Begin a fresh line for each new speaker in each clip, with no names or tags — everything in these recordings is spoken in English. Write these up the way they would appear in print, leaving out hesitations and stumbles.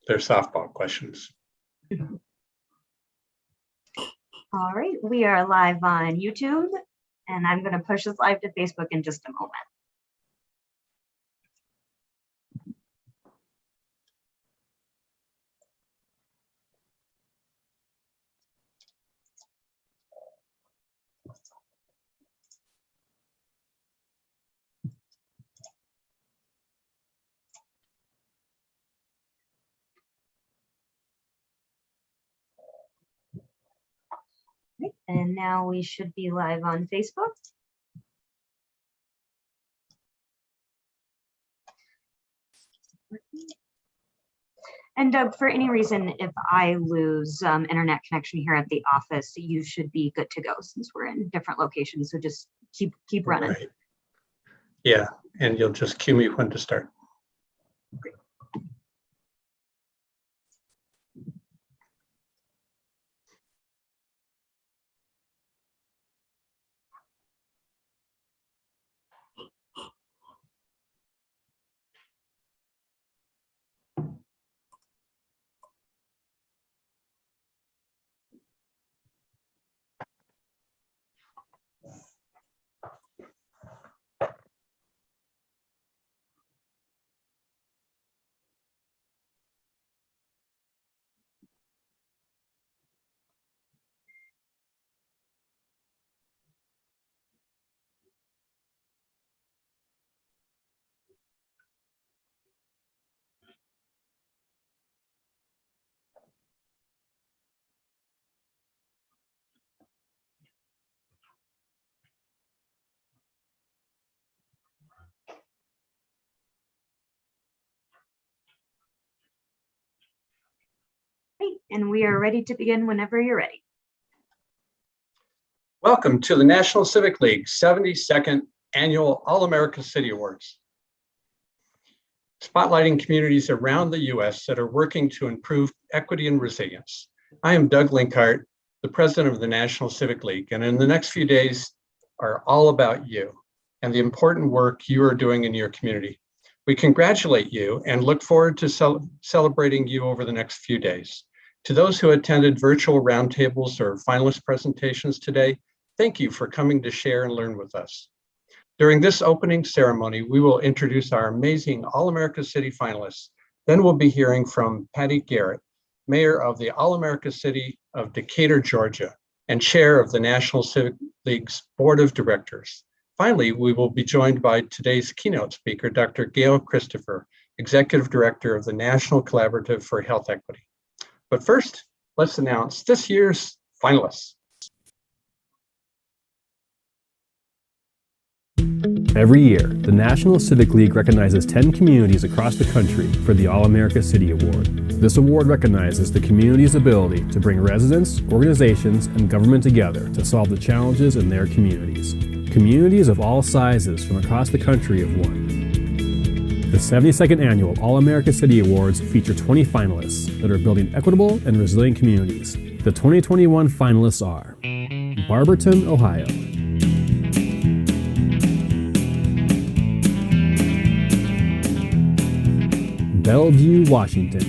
They're softball questions.
All right, we are live on YouTube, and I'm going to push this live to Facebook in just a moment. Right, and now we should be live on Facebook. And Doug, for any reason, if I lose internet connection here at the office, you should be good to go since we're in different locations. So just keep running.
Right. Yeah, and you'll just cue me when to start.
Great. Great, and we are ready to begin whenever you're ready.
Welcome to the National Civic League 72nd Annual All-America City Awards. Spotlighting communities around the U.S. that are working to improve equity and resilience. I am Doug Linkhart, the president of the National Civic League, and in the next few days are all about you and the important work you are doing in your community. We congratulate you and look forward to celebrating you over the next few days. To those who attended virtual roundtables or finalist presentations today, thank you for coming to share and learn with us. During this opening ceremony, we will introduce our amazing All-America City finalists. Then we'll be hearing from Patti Garrett, Mayor of the All-America City of Decatur, Georgia, and Chair of the National Civic League's Board of Directors. Finally, we will be joined by today's keynote speaker, Dr. Gail Christopher, Executive Director of the National Collaborative for Health Equity. But first, let's announce this year's finalists.
Every year, the National Civic League recognizes 10 communities across the country for the All-America City Award. This award recognizes the community's ability to bring residents, organizations, and government together to solve the challenges in their communities. Communities of all sizes from across the country have won. The 72nd Annual All-America City Awards feature 20 finalists that are building equitable and resilient communities. The 2021 finalists are Barberton, Ohio; Bellevue, Washington;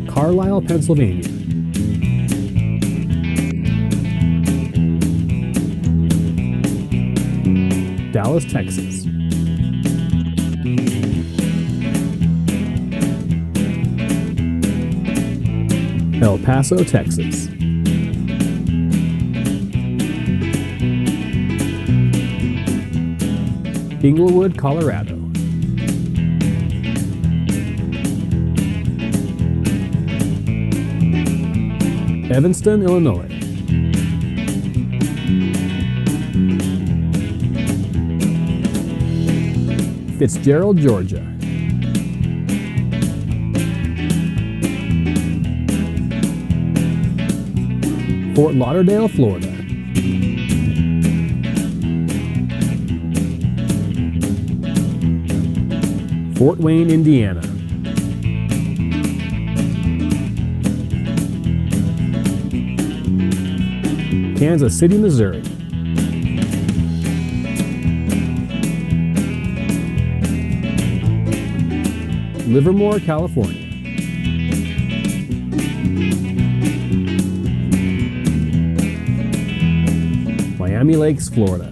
Carlisle, Pennsylvania; Dallas, Texas; El Paso, Texas; Inglewood, Colorado; Evanston, Illinois; Fitzgerald, Georgia; Fort Lauderdale, Florida; Fort Wayne, Indiana; Kansas City, Missouri; Livermore, California. Miami Lakes, Florida.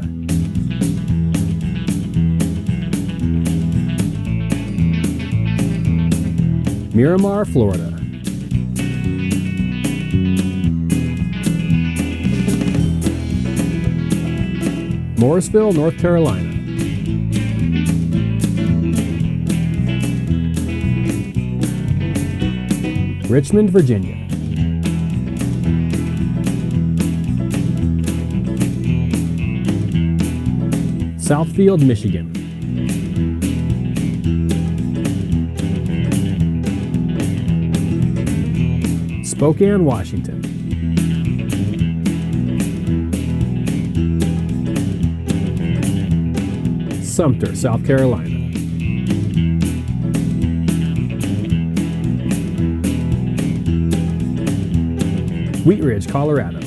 Miramar, Florida. Morrisville, North Carolina. Richmond, Virginia. Southfield, Michigan. Spokane, Washington. Sumter, South Carolina. Wheat Ridge, Colorado.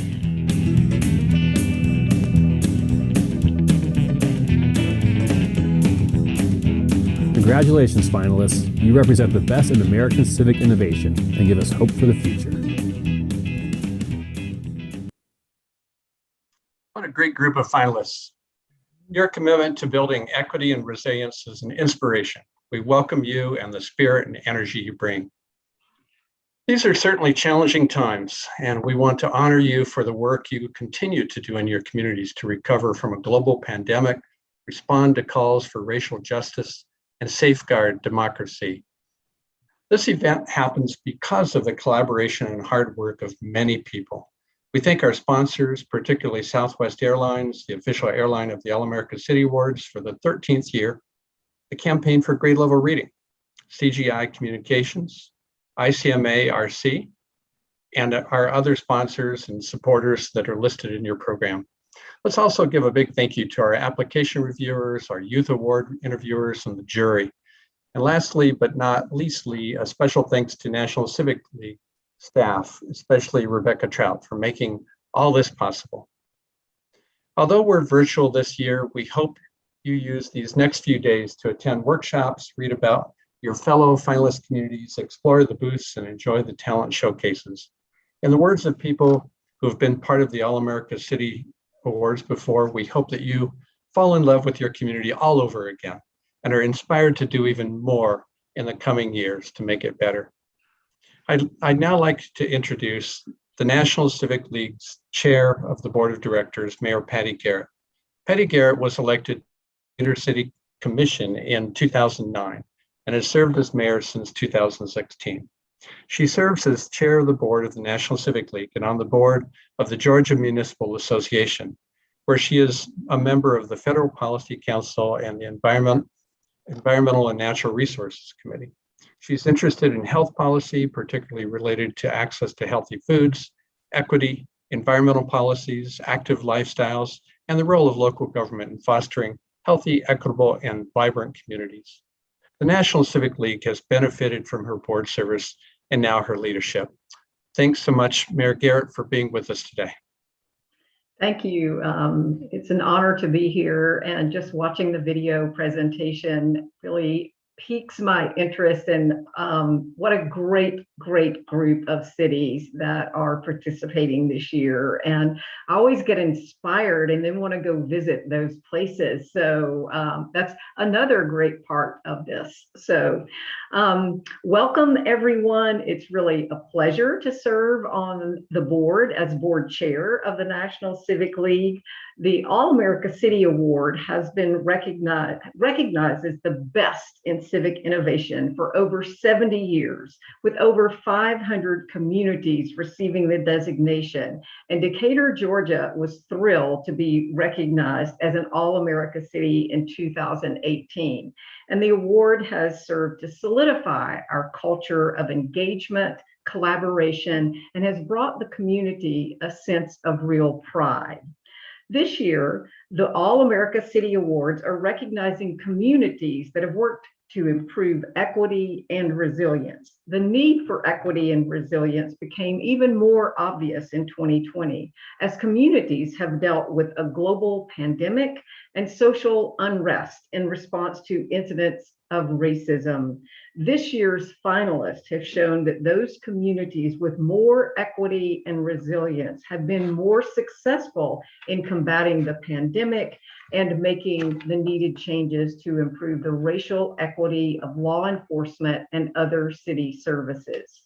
Congratulations, finalists. You represent the best in American civic innovation and give us hope for the future.
What a great group of finalists. Your commitment to building equity and resilience is an inspiration. We welcome you and the spirit and energy you bring. These are certainly challenging times, and we want to honor you for the work you continue to do in your communities to recover from a global pandemic, respond to calls for racial justice, and safeguard democracy. This event happens because of the collaboration and hard work of many people. We thank our sponsors, particularly Southwest Airlines, the official airline of the All-America City Awards for the 13th year, the Campaign for Grade Level Reading, CGI Communications, ICMA RC, and our other sponsors and supporters that are listed in your program. Let's also give a big thank you to our application reviewers, our youth award interviewers, and the jury. And lastly, but not leastly, a special thanks to National Civic League staff, especially Rebecca Trout, for making all this possible. Although we're virtual this year, we hope you use these next few days to attend workshops, read about your fellow finalist communities, explore the booths, and enjoy the talent showcases. In the words of people who have been part of the All-America City Awards before, we hope that you fall in love with your community all over again and are inspired to do even more in the coming years to make it better. I'd now like to introduce the National Civic League's Chair of the Board of Directors, Mayor Patti Garrett. Patti Garrett was elected to Intercity Commission in 2009 and has served as mayor since 2016. She serves as chair of the board of the National Civic League and on the board of the Georgia Municipal Association, where she is a member of the Federal Policy Council and the Environmental and Natural Resources Committee. She's interested in health policy, particularly related to access to healthy foods, equity, environmental policies, active lifestyles, and the role of local government in fostering healthy, equitable, and vibrant communities. The National Civic League has benefited from her board service and now her leadership. Thanks so much, Mayor Garrett, for being with us today.
Thank you. It's an honor to be here, and just watching the video presentation really piques my interest in what a great group of cities that are participating this year. And I always get inspired and then want to go visit those places. So that's another great part of this. So welcome everyone. It's really a pleasure to serve on the board as board chair of the National Civic League. The All-America City Award has been recognized as the best in civic innovation for over 70 years, with over 500 communities receiving the designation. And Decatur, Georgia was thrilled to be recognized as an All-America City in 2018. And the award has served to solidify our culture of engagement, collaboration, and has brought the community a sense of real pride. This year, the All-America City Awards are recognizing communities that have worked to improve equity and resilience. The need for equity and resilience became even more obvious in 2020 as communities have dealt with a global pandemic and social unrest in response to incidents of racism. This year's finalists have shown that those communities with more equity and resilience have been more successful in combating the pandemic and making the needed changes to improve the racial equity of law enforcement and other city services.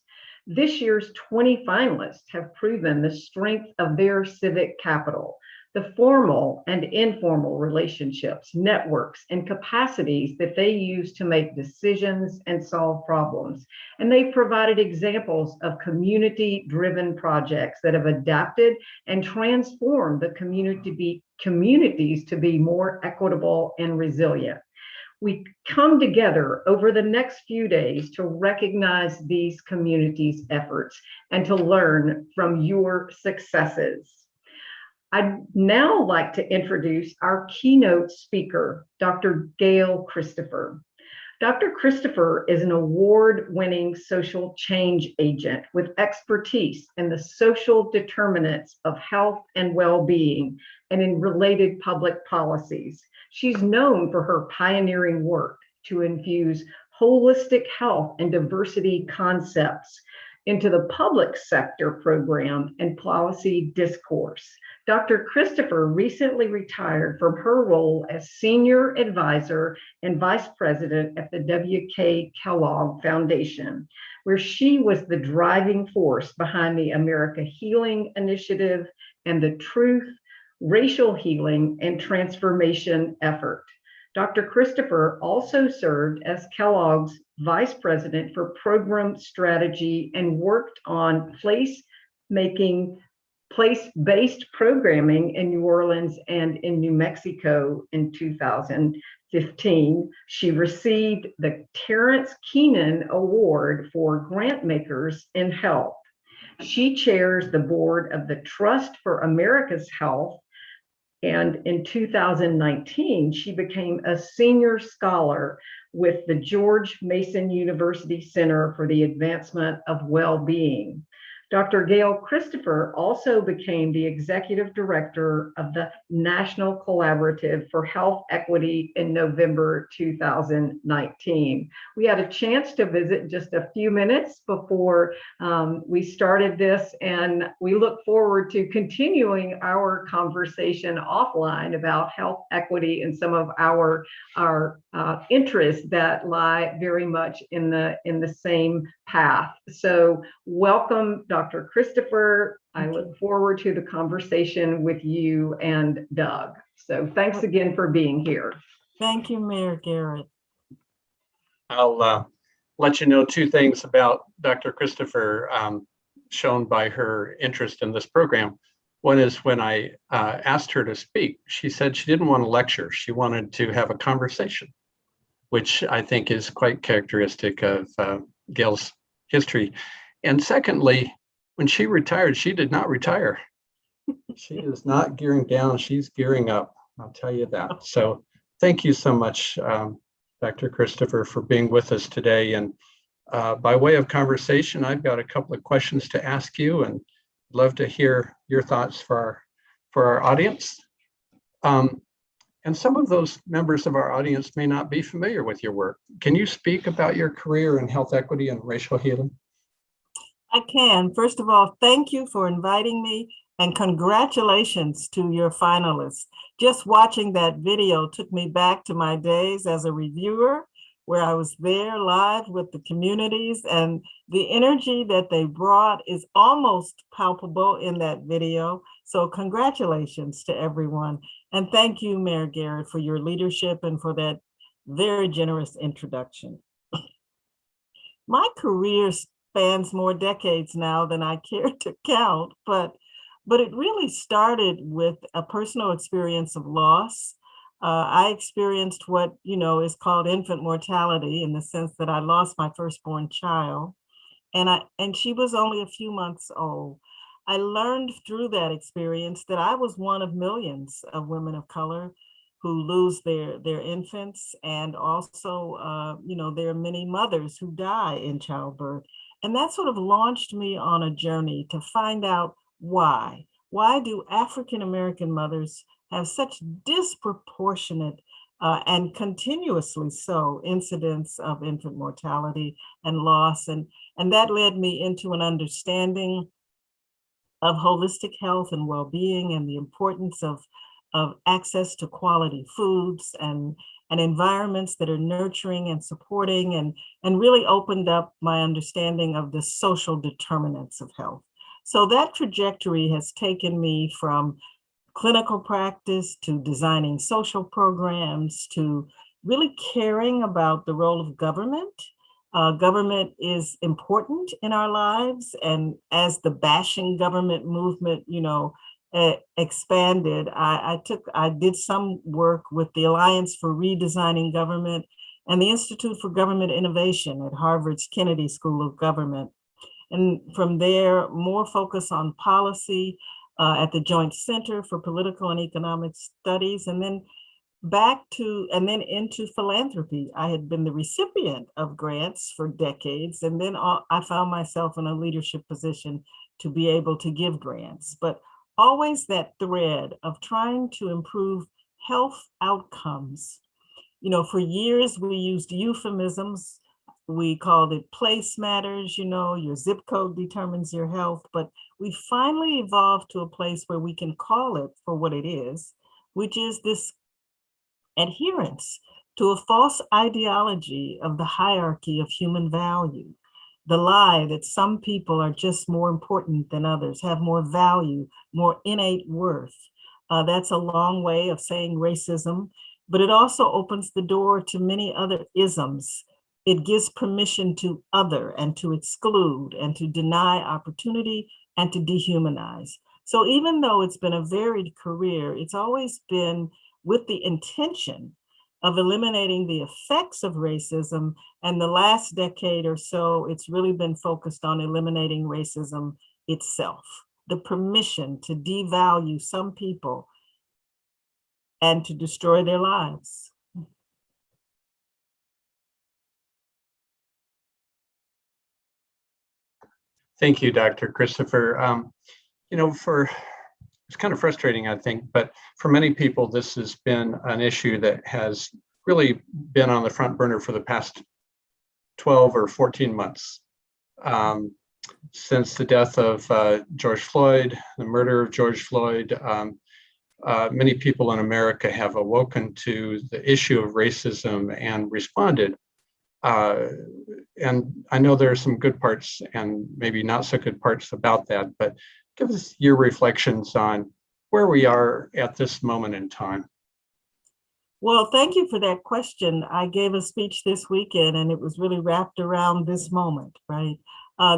This year's 20 finalists have proven the strength of their civic capital, the formal and informal relationships, networks, and capacities that they use to make decisions and solve problems. And they've provided examples of community-driven projects that have adapted and transformed the communities to be more equitable and resilient. We come together over the next few days to recognize these communities' efforts and to learn from your successes. I'd now like to introduce our keynote speaker, Dr. Gail Christopher. Dr. Christopher is an award-winning social change agent with expertise in the social determinants of health and well-being and in related public policies. She's known for her pioneering work to infuse holistic health and diversity concepts into the public sector program and policy discourse. Dr. Christopher recently retired from her role as Senior Advisor and Vice President at the W.K. Kellogg Foundation, where she was the driving force behind the America Healing Initiative and the Truth, Racial Healing, and Transformation effort. Dr. Christopher also served as Kellogg's Vice President for Program Strategy and worked on place-based programming in New Orleans and in New Mexico in 2015. She received the Terrence Keenan Award for Grant Makers in Health. She chairs the board of the Trust for America's Health. And in 2019, she became a senior scholar with the George Mason University Center for the Advancement of Well-Being. Dr. Gail Christopher also became the executive director of the National Collaborative for Health Equity in November 2019. We had a chance to visit just a few minutes before we started this, and we look forward to continuing our conversation offline about health equity and some of our interests that lie very much in the same path. So welcome, Dr. Christopher. I look forward to the conversation with you and Doug. So thanks again for being here.
Thank you, Mayor Garrett.
I'll let you know two things about Dr. Christopher shown by her interest in this program. One is when I asked her to speak, she said she didn't want to lecture. She wanted to have a conversation, which I think is quite characteristic of Gail's history. And secondly, when she retired, she did not retire. She is not gearing down, she's gearing up, I'll tell you that. So thank you so much, Dr. Christopher, for being with us today. And by way of conversation, I've got a couple of questions to ask you and love to hear your thoughts for our audience. And some of those members of our audience may not be familiar with your work. Can you speak about your career in health equity and racial healing?
I can. First of all, thank you for inviting me and congratulations to your finalists. Just watching that video took me back to my days as a reviewer, where I was there live with the communities, and the energy that they brought is almost palpable in that video. So congratulations to everyone. And thank you, Mayor Garrett, for your leadership and for that very generous introduction. My career spans more decades now than I care to count, but it really started with a personal experience of loss. I experienced what is called infant mortality, in the sense that I lost my firstborn child, and she was only a few months old. I learned through that experience that I was one of millions of women of color who lose their infants, and also there are many mothers who die in childbirth. And that sort of launched me on a journey to find out why. Why do African American mothers have such disproportionate and continuously so, incidents of infant mortality and loss. And that led me into an understanding of holistic health and well-being and the importance of access to quality foods and environments that are nurturing and supporting, and really opened up my understanding of the social determinants of health. So that trajectory has taken me from clinical practice to designing social programs to really caring about the role of government. Government is important in our lives, and as the bashing government movement, expanded, I did some work with the Alliance for Redesigning Government and the Institute for Government Innovation at Harvard's Kennedy School of Government. And from there, more focus on policy at the Joint Center for Political and Economic Studies, and then into philanthropy. I had been the recipient of grants for decades, and then I found myself in a leadership position to be able to give grants, but always that thread of trying to improve health outcomes. For years we used euphemisms. We called it place matters, your zip code determines your health, but we finally evolved to a place where we can call it for what it is, which is this adherence to a false ideology of the hierarchy of human value, the lie that some people are just more important than others, have more value, more innate worth. That's a long way of saying racism, but it also opens the door to many other isms. It gives permission to other and to exclude and to deny opportunity and to dehumanize. So even though it's been a varied career, it's always been with the intention of eliminating the effects of racism. And the last decade or so, it's really been focused on eliminating racism itself, the permission to devalue some people and to destroy their lives.
Thank you, Dr. Christopher. It's kind of frustrating, I think, but for many people, this has been an issue that has really been on the front burner for the past 12 or 14 months. Since the death of George Floyd, the murder of George Floyd, many people in America have awoken to the issue of racism and responded. And I know there are some good parts and maybe not so good parts about that, but give us your reflections on where we are at this moment in time.
Well, thank you for that question. I gave a speech this weekend and it was really wrapped around this moment, right?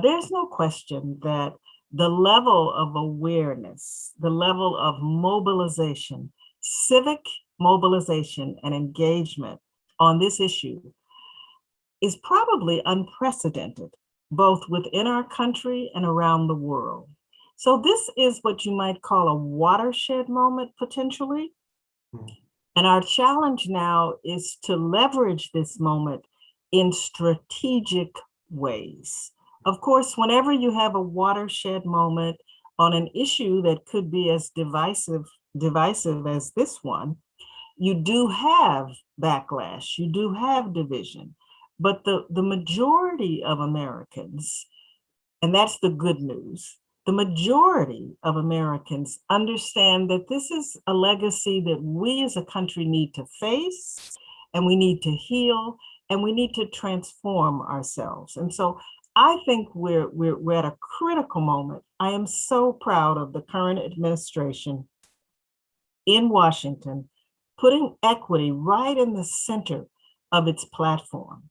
There's no question that the level of awareness, the level of mobilization, civic mobilization and engagement on this issue is probably unprecedented, both within our country and around the world. So this is what you might call a watershed moment, potentially. And our challenge now is to leverage this moment in strategic ways. Of course, whenever you have a watershed moment on an issue that could be as divisive as this one, you do have backlash, you do have division. But the majority of Americans, and that's the good news, the majority of Americans understand that this is a legacy that we as a country need to face, and we need to heal, and we need to transform ourselves. And so I think we're at a critical moment. I am so proud of the current administration in Washington, putting equity right in the center of its platform.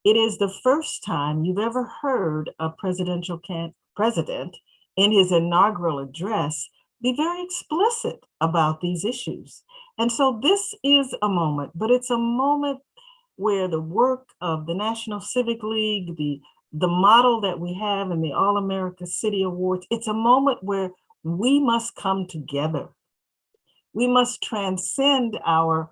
It is the first time you've ever heard a president in his inaugural address be very explicit about these issues. And so this is a moment, but it's a moment where the work of the National Civic League, the model that we have in the All-America City Awards, it's a moment where we must come together. We must transcend our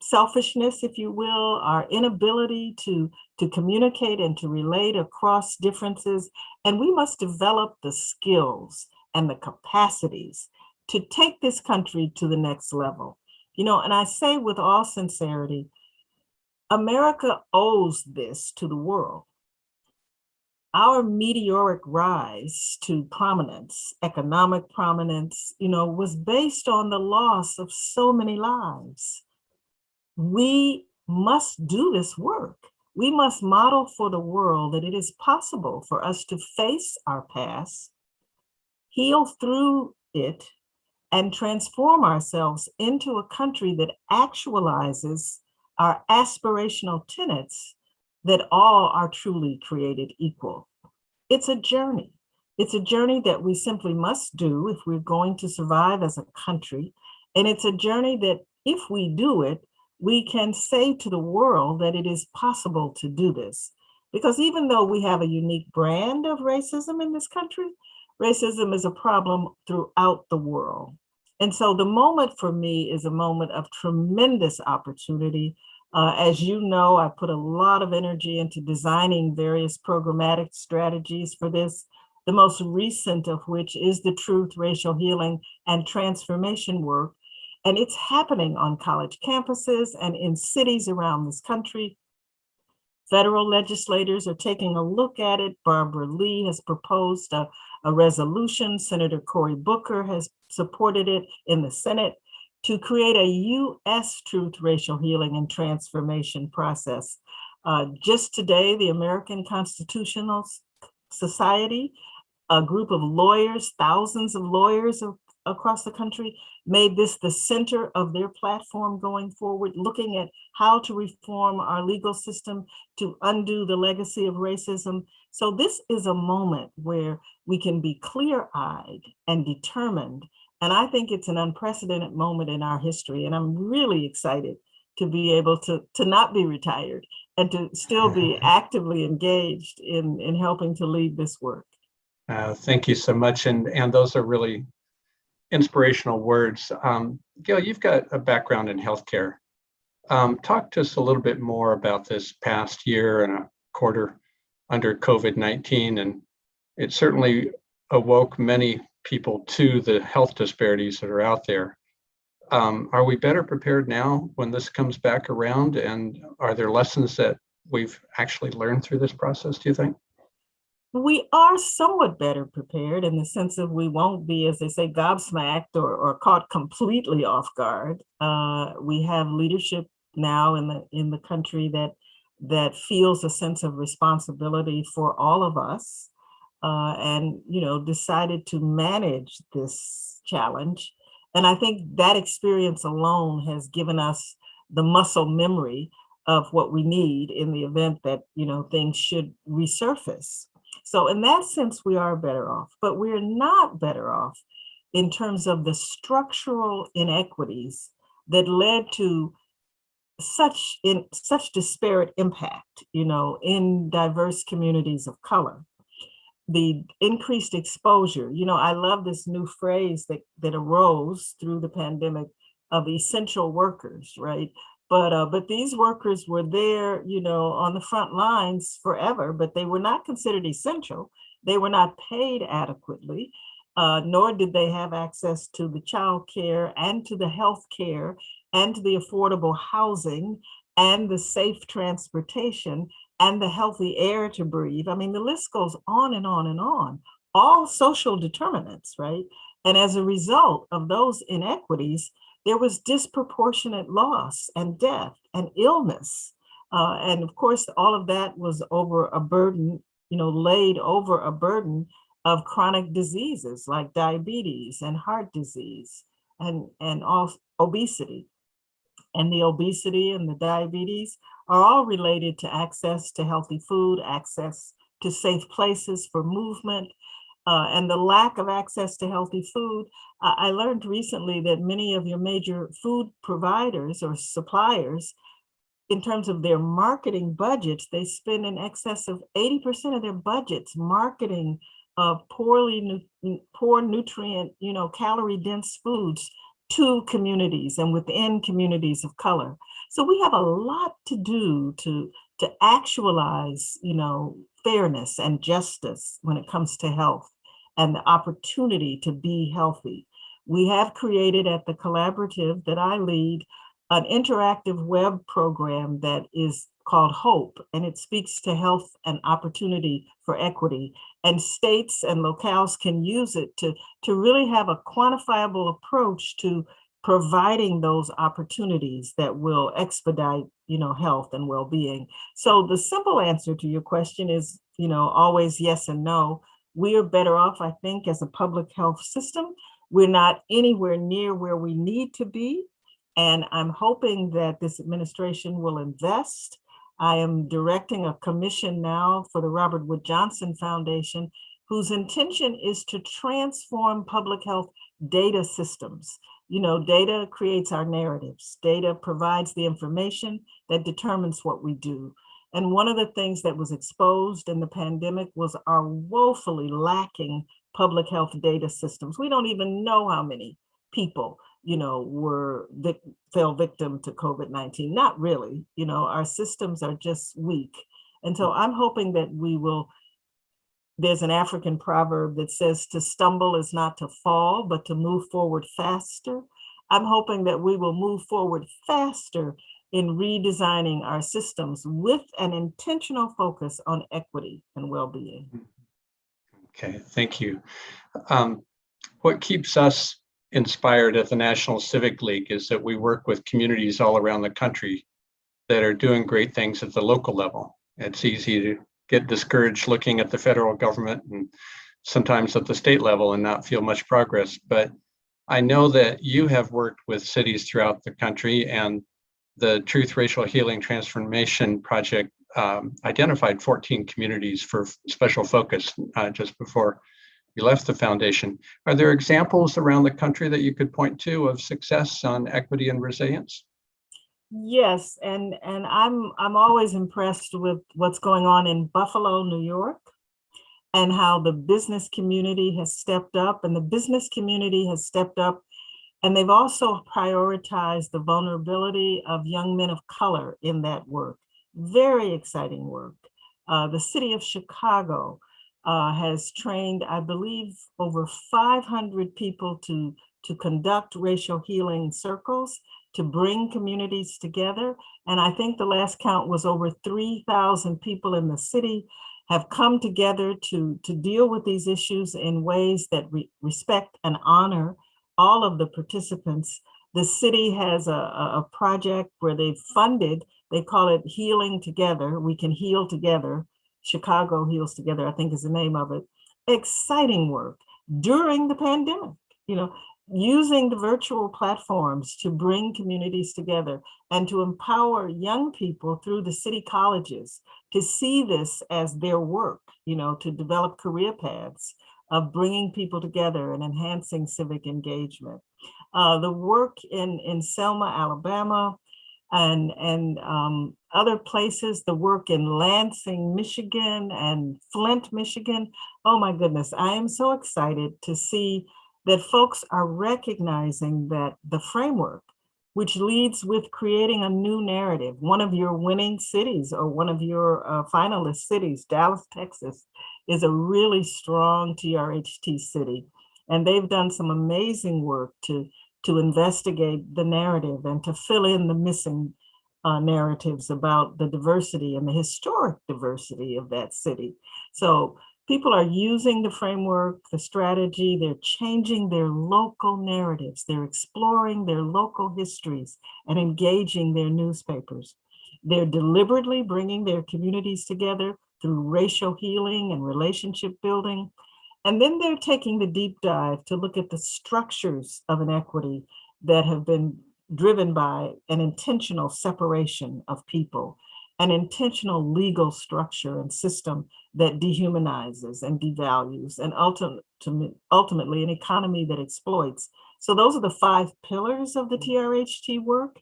selfishness, if you will, our inability to communicate and to relate across differences. And we must develop the skills and the capacities to take this country to the next level. And I say with all sincerity, America owes this to the world. Our meteoric rise to prominence, economic prominence, was based on the loss of so many lives. We must do this work. We must model for the world that it is possible for us to face our past, heal through it, and transform ourselves into a country that actualizes our aspirational tenets that all are truly created equal. It's a journey. It's a journey that we simply must do if we're going to survive as a country. And it's a journey that if we do it, we can say to the world that it is possible to do this. Because even though we have a unique brand of racism in this country, racism is a problem throughout the world. And so the moment for me is a moment of tremendous opportunity. As you know, I put a lot of energy into designing various programmatic strategies for this, the most recent of which is the Truth, Racial Healing, and Transformation work. And it's happening on college campuses and in cities around this country. Federal legislators are taking a look at it. Barbara Lee has proposed a resolution. Senator Cory Booker has supported it in the Senate to create a U.S. Truth, Racial Healing, and Transformation process. Just today, the American Constitutional Society, a group of lawyers, thousands of lawyers across the country, made this the center of their platform going forward, looking at how to reform our legal system to undo the legacy of racism. So this is a moment where we can be clear-eyed and determined. And I think it's an unprecedented moment in our history. And I'm really excited to be able to not be retired and to still be actively engaged in helping to lead this work.
Thank you so much. And those are really inspirational words. Gail, you've got a background in healthcare. Talk to us a little bit more about this past year and a quarter under COVID-19. And it certainly awoke many people to the health disparities that are out there. Are we better prepared now when this comes back around? And are there lessons that we've actually learned through this process, do you think?
We are somewhat better prepared in the sense of we won't be, as they say, gobsmacked or caught completely off guard. We have leadership now in the country that feels a sense of responsibility for all of us, and decided to manage this challenge. And I think that experience alone has given us the muscle memory of what we need in the event that things should resurface. So in that sense, we are better off, but we're not better off in terms of the structural inequities that led to such disparate impact, in diverse communities of color. The increased exposure, I love this new phrase that arose through the pandemic of essential workers, right? But these workers were there, on the front lines forever, but they were not considered essential. They were not paid adequately, nor did they have access to the child care and to the health care and to the affordable housing and the safe transportation and the healthy air to breathe. I mean, the list goes on and on and on, all social determinants, right? And as a result of those inequities, there was disproportionate loss and death and illness. And of course, all of that was over a burden, laid over a burden of chronic diseases like diabetes and heart disease and obesity. And the obesity and the diabetes are all related to access to healthy food, access to safe places for movement, and the lack of access to healthy food. I learned recently that many of your major food providers or suppliers, in terms of their marketing budgets, they spend in excess of 80% of their budgets marketing poor nutrient, calorie-dense foods to communities and within communities of color. So we have a lot to do to actualize, fairness and justice when it comes to health and the opportunity to be healthy. We have created at the collaborative that I lead an interactive web program that is called HOPE, and it speaks to health and opportunity for equity. And states and locales can use it to really have a quantifiable approach to providing those opportunities that will expedite, health and well-being. So the simple answer to your question is, always yes and no. We are better off, I think, as a public health system. We're not anywhere near where we need to be. And I'm hoping that this administration will invest. I am directing a commission now for the Robert Wood Johnson Foundation, whose intention is to transform public health data systems. Data creates our narratives. Data provides the information that determines what we do. And one of the things that was exposed in the pandemic was our woefully lacking public health data systems. We don't even know how many people, fell victim to COVID-19. Not really, our systems are just weak. And so I'm hoping that there's an African proverb that says to stumble is not to fall, but to move forward faster. I'm hoping that we will move forward faster in redesigning our systems with an intentional focus on equity and well-being.
Okay, thank you. What keeps us inspired at the National Civic League is that we work with communities all around the country that are doing great things at the local level. It's easy to get discouraged looking at the federal government and sometimes at the state level and not feel much progress. But I know that you have worked with cities throughout the country, and the Truth Racial Healing Transformation Project identified 14 communities for special focus just before you left the foundation. Are there examples around the country that you could point to of success on equity and resilience?
Yes, and I'm always impressed with what's going on in Buffalo, New York, and how the business community has stepped up, and they've also prioritized the vulnerability of young men of color in that work. Very exciting work. The city of Chicago has trained, I believe, over 500 people to conduct racial healing circles, to bring communities together. And I think the last count was over 3,000 people in the city have come together to deal with these issues in ways that respect and honor all of the participants. The city has a project where they've funded, they call it Healing Together. We Can Heal Together. Chicago Heals Together, I think is the name of it. Exciting work during the pandemic, using the virtual platforms to bring communities together and to empower young people through the city colleges to see this as their work, to develop career paths of bringing people together and enhancing civic engagement. The work in Selma, Alabama, and other places, the work in Lansing, Michigan, and Flint, Michigan. Oh my goodness, I am so excited to see that folks are recognizing that the framework, which leads with creating a new narrative. One of your winning cities or one of your finalist cities, Dallas, Texas, is a really strong TRHT city. And they've done some amazing work to investigate the narrative and to fill in the missing narratives about the diversity and the historic diversity of that city. So people are using the framework, the strategy, they're changing their local narratives, they're exploring their local histories and engaging their newspapers. They're deliberately bringing their communities together through racial healing and relationship building. And then they're taking the deep dive to look at the structures of inequity that have been driven by an intentional separation of people, an intentional legal structure and system that dehumanizes and devalues, and ultimately an economy that exploits. So those are the 5 pillars of the TRHT work.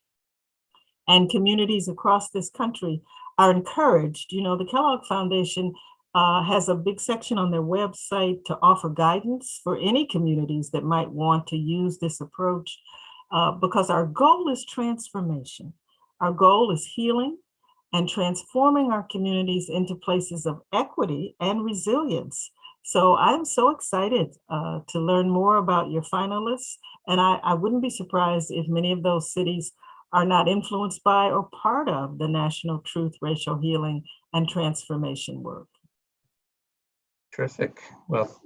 And communities across this country are encouraged. The Kellogg Foundation has a big section on their website to offer guidance for any communities that might want to use this approach, because our goal is transformation. Our goal is healing and transforming our communities into places of equity and resilience So I'm so excited to learn more about your finalists. And I wouldn't be surprised if many of those cities are not influenced by or part of the National Truth, Racial Healing, and Transformation work.
Terrific. Well,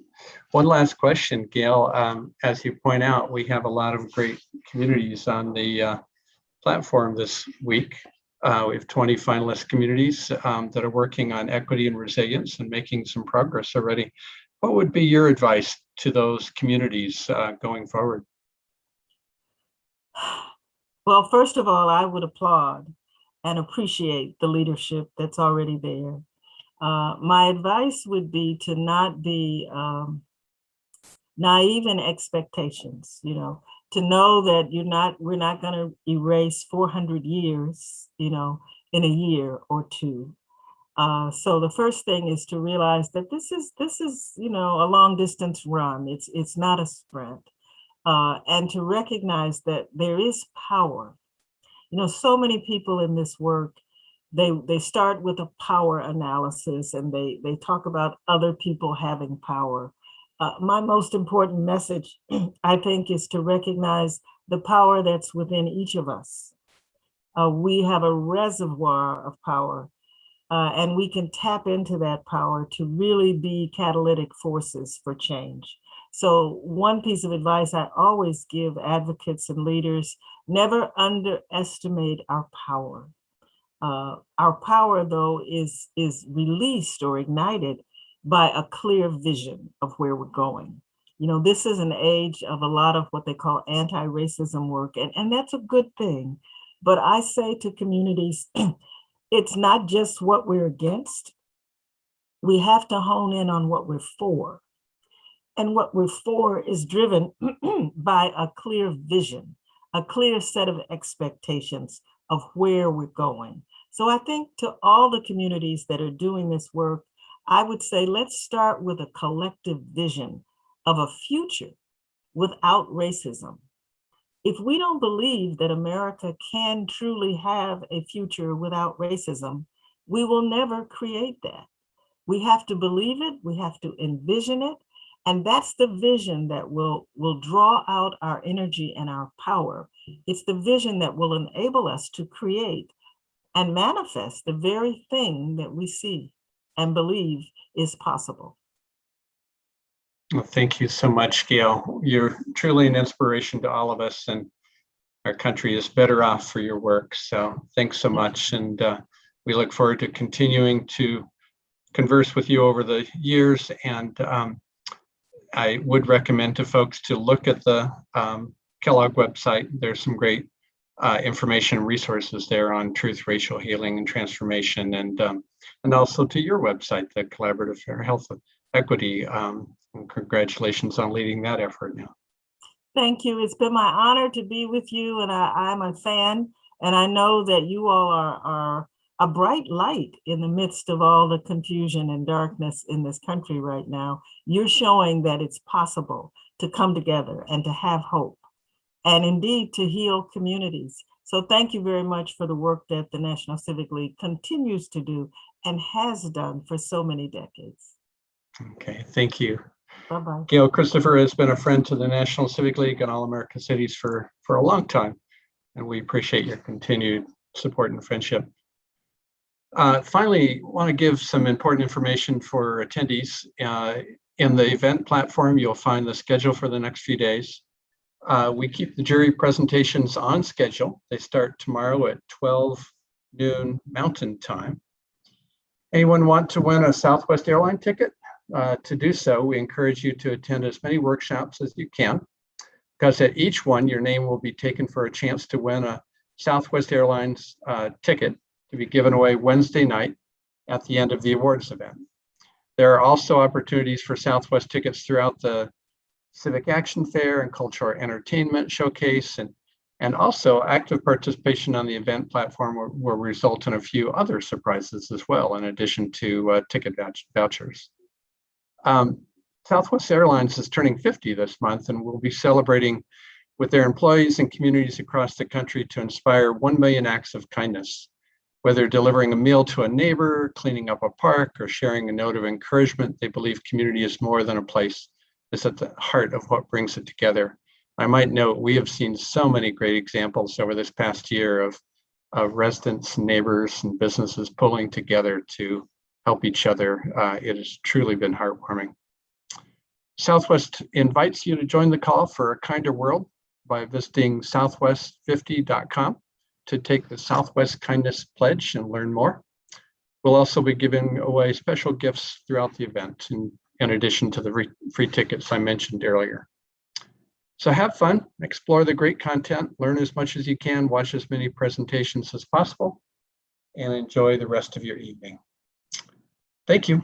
one last question, Gail. As you point out, we have a lot of great communities on the platform this week. We have 20 finalist communities that are working on equity and resilience and making some progress already. What would be your advice to those communities going forward?
Well, first of all, I would applaud and appreciate the leadership that's already there. My advice would be to not be naive in expectations, to know that we're not going to erase 400 years, in a year or two. So the first thing is to realize that this is, a long distance run. It's not a sprint. And to recognize that there is power. So many people in this work, they start with a power analysis and they talk about other people having power. My most important message, I think, is to recognize the power that's within each of us. We have a reservoir of power, and we can tap into that power to really be catalytic forces for change. So one piece of advice I always give advocates and leaders: never underestimate our power. Our power, though, is released or ignited by a clear vision of where we're going. This is an age of a lot of what they call anti-racism work, and that's a good thing. But I say to communities, it's not just what we're against. We have to hone in on what we're for. And what we're for is driven by a clear vision, a clear set of expectations of where we're going. So I think to all the communities that are doing this work, I would say, let's start with a collective vision of a future without racism. If we don't believe that America can truly have a future without racism, we will never create that. We have to believe it, we have to envision it, and that's the vision that will draw out our energy and our power. It's the vision that will enable us to create and manifest the very thing that we see and believe is possible.
Well, thank you so much, Gail. You're truly an inspiration to all of us, and our country is better off for your work. So thanks so much. And we look forward to continuing to converse with you over the years. And I would recommend to folks to look at the Kellogg website. There's some great information and resources there on truth, racial healing, and transformation, and also to your website, the Collaborative Fair Health Equity. And congratulations on leading that effort now.
Thank you. It's been my honor to be with you, and I'm a fan, and I know that you all are a bright light in the midst of all the confusion and darkness in this country right now. You're showing that it's possible to come together and to have hope, and indeed to heal communities. So thank you very much for the work that the National Civic League continues to do and has done for so many decades.
Okay, thank you.
Bye-bye.
Gail Christopher has been a friend to the National Civic League and All America Cities for a long time, and we appreciate your continued support and friendship. Finally, want to give some important information for attendees. In the event platform, you'll find the schedule for the next few days. We keep the jury presentations on schedule. They start tomorrow at 12 noon Mountain Time. Anyone want to win a Southwest airline ticket? To do so, we encourage you to attend as many workshops as you can, because at each one, your name will be taken for a chance to win a Southwest Airlines ticket to be given away Wednesday night at the end of the awards event. There are also opportunities for Southwest tickets throughout the Civic Action Fair and Cultural Entertainment Showcase, and also active participation on the event platform will result in a few other surprises as well, in addition to ticket vouchers. Southwest Airlines is turning 50 this month, and will be celebrating with their employees and communities across the country to inspire 1 million acts of kindness Whether delivering a meal to a neighbor, cleaning up a park, or sharing a note of encouragement, they believe community is more than a place. It's at the heart of what brings it together. I might note, we have seen so many great examples over this past year of residents, neighbors, and businesses pulling together to help each other. It has truly been heartwarming. Southwest invites you to join the call for a kinder world by visiting southwest50.com to take the Southwest Kindness Pledge and learn more. We'll also be giving away special gifts throughout the event, in addition to the free tickets I mentioned earlier. So have fun, explore the great content, learn as much as you can, watch as many presentations as possible, and enjoy the rest of your evening. Thank you.